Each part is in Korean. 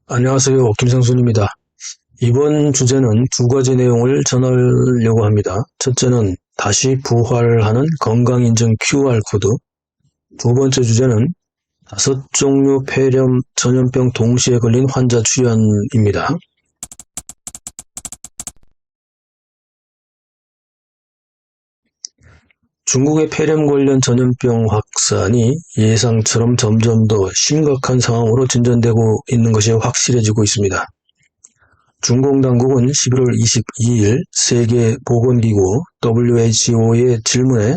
안녕하세요. 김상순입니다. 이번 주제는 두 가지 내용을 전하려고 합니다. 첫째는 다시 부활하는 건강인증 QR코드. 두 번째 주제는 5종류 폐렴 전염병 동시에 걸린 환자 출현입니다. 중국의 폐렴 관련 전염병 확산이 예상처럼 점점 더 심각한 상황으로 진전되고 있는 것이 확실해지고 있습니다. 중공 당국은 11월 22일 세계보건기구 WHO의 질문에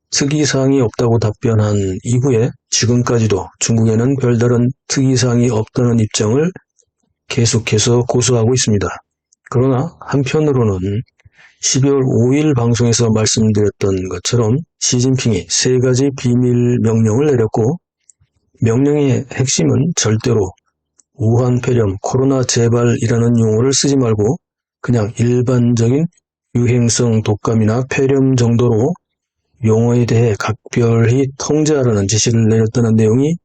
특이사항이 없다고 답변한 이후에 지금까지도 중국에는 별다른 특이사항이 없다는 입장을 계속해서 고수하고 있습니다. 그러나 한편으로는 12월 5일 방송에서 말씀드렸던 것처럼 시진핑이 3가지 비밀 명령을 내렸고, 명령의 핵심은 절대로 우한 폐렴, 코로나 재발이라는 용어를 쓰지 말고 그냥 일반적인 유행성 독감이나 폐렴 정도로 용어에 대해 각별히 통제하라는 지시를 내렸다는 내용이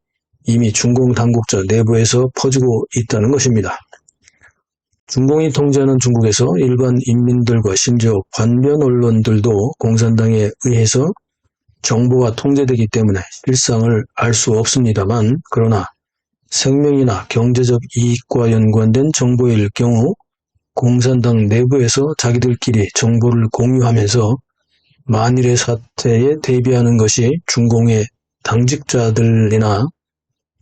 이미 중공 당국자 내부에서 퍼지고 있다는 것입니다. 중공이 통제하는 중국에서 일반 인민들과 심지어 관변 언론들도 공산당에 의해서 정보가 통제되기 때문에 실상을 알 수 없습니다만, 그러나 생명이나 경제적 이익과 연관된 정보일 경우 공산당 내부에서 자기들끼리 정보를 공유하면서 만일의 사태에 대비하는 것이 중공의 당직자들이나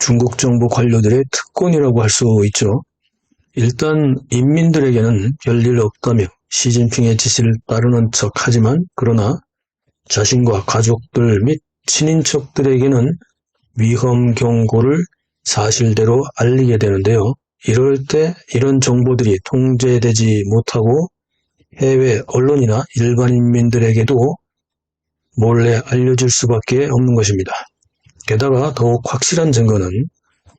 중국 정보 관료들의 특권이라고 할 수 있죠. 일단 인민들에게는 별일 없다며 시진핑의 지시를 따르는 척하지만, 그러나 자신과 가족들 및 친인척들에게는 위험 경고를 사실대로 알리게 되는데요. 이럴 때 이런 정보들이 통제되지 못하고 해외 언론이나 일반인민들에게도 몰래 알려질 수밖에 없는 것입니다. 게다가 더욱 확실한 증거는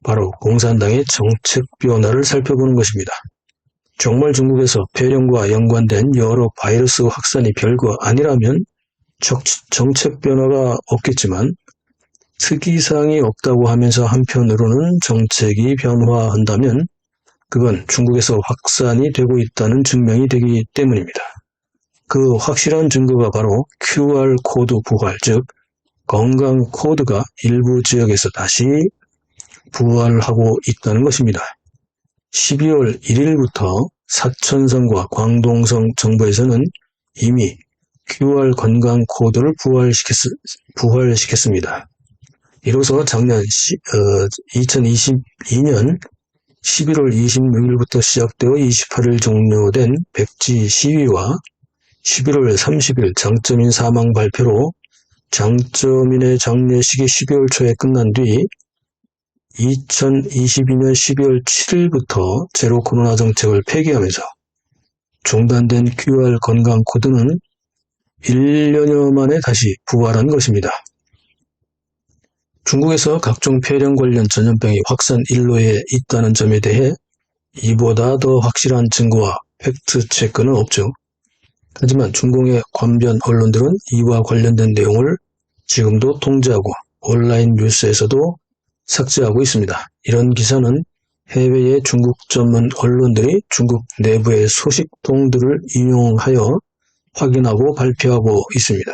바로 공산당의 정책 변화를 살펴보는 것입니다. 정말 중국에서 폐렴과 연관된 여러 바이러스 확산이 별거 아니라면 정책 변화가 없겠지만, 특이사항이 없다고 하면서 한편으로는 정책이 변화한다면 그건 중국에서 확산이 되고 있다는 증명이 되기 때문입니다. 그 확실한 증거가 바로 QR코드 부활, 즉 건강코드가 일부 지역에서 다시 부활하고 있다는 것입니다. 12월 1일부터 사천성과 광동성 정부에서는 이미 QR 건강코드를 부활시켰습니다. 이로써 작년 2022년 11월 26일부터 시작되어 28일 종료된 백지 시위와 11월 30일 장점인 사망 발표로 장점인의 장례식이 12월 초에 끝난 뒤 2022년 12월 7일부터 제로 코로나 정책을 폐기하면서 중단된 QR 건강코드는 1년여 만에 다시 부활한 것입니다. 중국에서 각종 폐렴 관련 전염병이 확산 일로에 있다는 점에 대해 이보다 더 확실한 증거와 팩트체크는 없죠. 하지만 중공의 관변 언론들은 이와 관련된 내용을 지금도 통제하고 온라인 뉴스에서도 삭제하고 있습니다. 이런 기사는 해외의 중국 전문 언론들이 중국 내부의 소식통들을 인용하여 확인하고 발표하고 있습니다.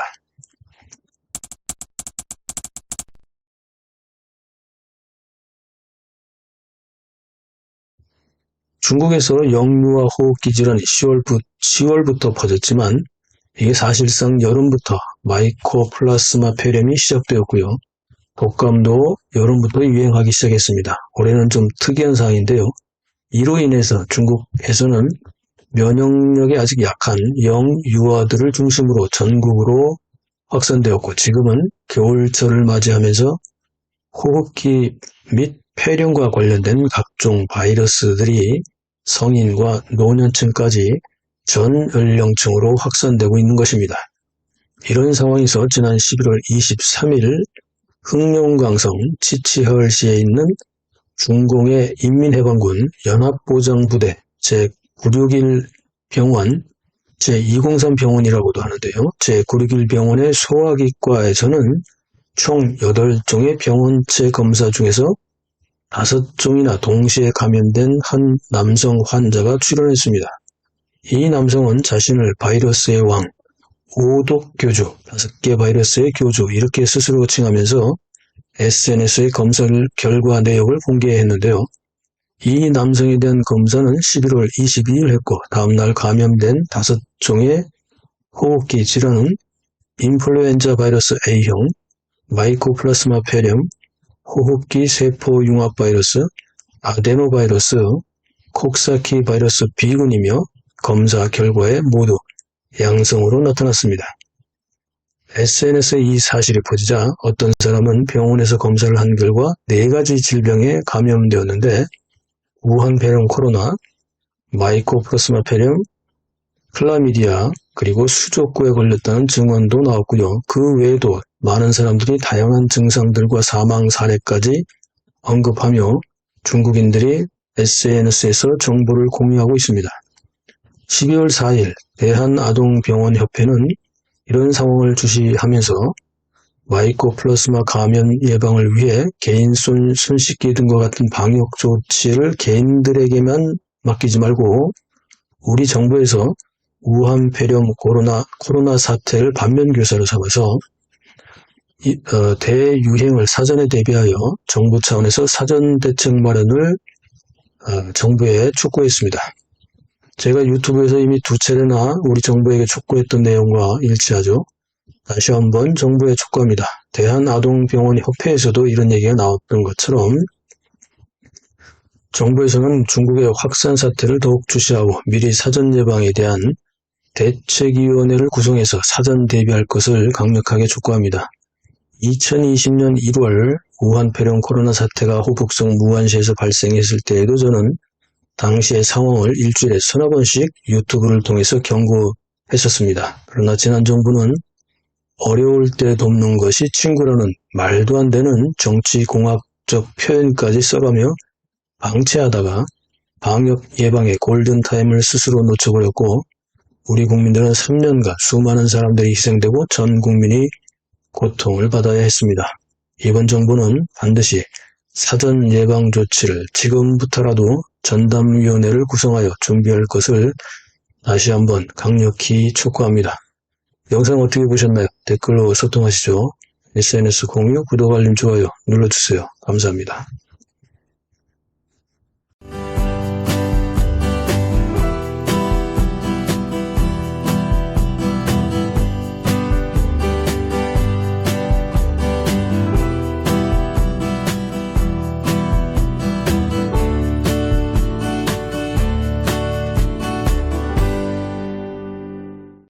중국에서 영유아 호흡기 질환이 10월부터 퍼졌지만 이게 사실상 여름부터 마이코플라스마 폐렴이 시작되었고요. 독감도 여름부터 유행하기 시작했습니다. 올해는 좀 특이한 상황인데요. 이로 인해서 중국에서는 면역력이 아직 약한 영유아들을 중심으로 전국으로 확산되었고, 지금은 겨울철을 맞이하면서 호흡기 및 폐렴과 관련된 각종 바이러스들이 성인과 노년층까지 전 연령층으로 확산되고 있는 것입니다. 이런 상황에서 지난 11월 23일 흑룡강성 치치허울시에 있는 중공의 인민해방군 연합보장부대 제961 병원, 제203 병원이라고도 하는데요. 제961 병원의 소화기과에서는 총 8종의 병원체 검사 중에서 5종이나 동시에 감염된 한 남성 환자가 출연했습니다. 이 남성은 자신을 바이러스의 왕, 오독교주, 5개 바이러스의 교주 이렇게 스스로 칭하면서 SNS의 검사 결과 내역을 공개했는데요. 이 남성에 대한 검사는 11월 22일 했고 다음날 감염된 5종의 호흡기 질환은 인플루엔자 바이러스 A형, 마이코플라스마 폐렴, 호흡기 세포 융합 바이러스, 아데노바이러스, 콕사키 바이러스 B군이며 검사 결과에 모두 양성으로 나타났습니다. SNS에 이 사실이 퍼지자 어떤 사람은 병원에서 검사를 한 결과 4가지 질병에 감염되었는데 우한 폐렴 코로나, 마이코플라스마 폐렴, 클라미디아, 그리고 수족구에 걸렸다는 증언도 나왔고요. 그 외에도 많은 사람들이 다양한 증상들과 사망 사례까지 언급하며 중국인들이 SNS에서 정보를 공유하고 있습니다. 12월 4일 대한아동병원협회는 이런 상황을 주시하면서 마이코플라스마 감염 예방을 위해 개인 손 씻기 등과 같은 방역 조치를 개인들에게만 맡기지 말고 우리 정부에서 우한 폐렴 코로나 사태를 반면교사로 삼아서 대유행을 사전에 대비하여 정부 차원에서 사전 대책 마련을 정부에 촉구했습니다. 제가 유튜브에서 이미 2차례나 우리 정부에게 촉구했던 내용과 일치하죠. 다시 한번 정부에 촉구합니다. 대한아동병원협회에서도 이런 얘기가 나왔던 것처럼 정부에서는 중국의 확산 사태를 더욱 주시하고 미리 사전 예방에 대한 대책위원회를 구성해서 사전 대비할 것을 강력하게 촉구합니다. 2020년 1월 우한 폐렴 코로나 사태가 호북성 무안시에서 발생했을 때에도 저는 당시의 상황을 일주일에 서너 번씩 유튜브를 통해서 경고했었습니다. 그러나 지난 정부는 어려울 때 돕는 것이 친구라는 말도 안 되는 정치공학적 표현까지 써가며 방치하다가 방역 예방의 골든타임을 스스로 놓쳐버렸고 우리 국민들은 3년간 수많은 사람들이 희생되고 전 국민이 고통을 받아야 했습니다. 이번 정부는 반드시 사전 예방 조치를 지금부터라도 전담위원회를 구성하여 준비할 것을 다시 한번 강력히 촉구합니다. 영상 어떻게 보셨나요? 댓글로 소통하시죠. SNS 공유, 구독, 알림, 좋아요 눌러주세요. 감사합니다.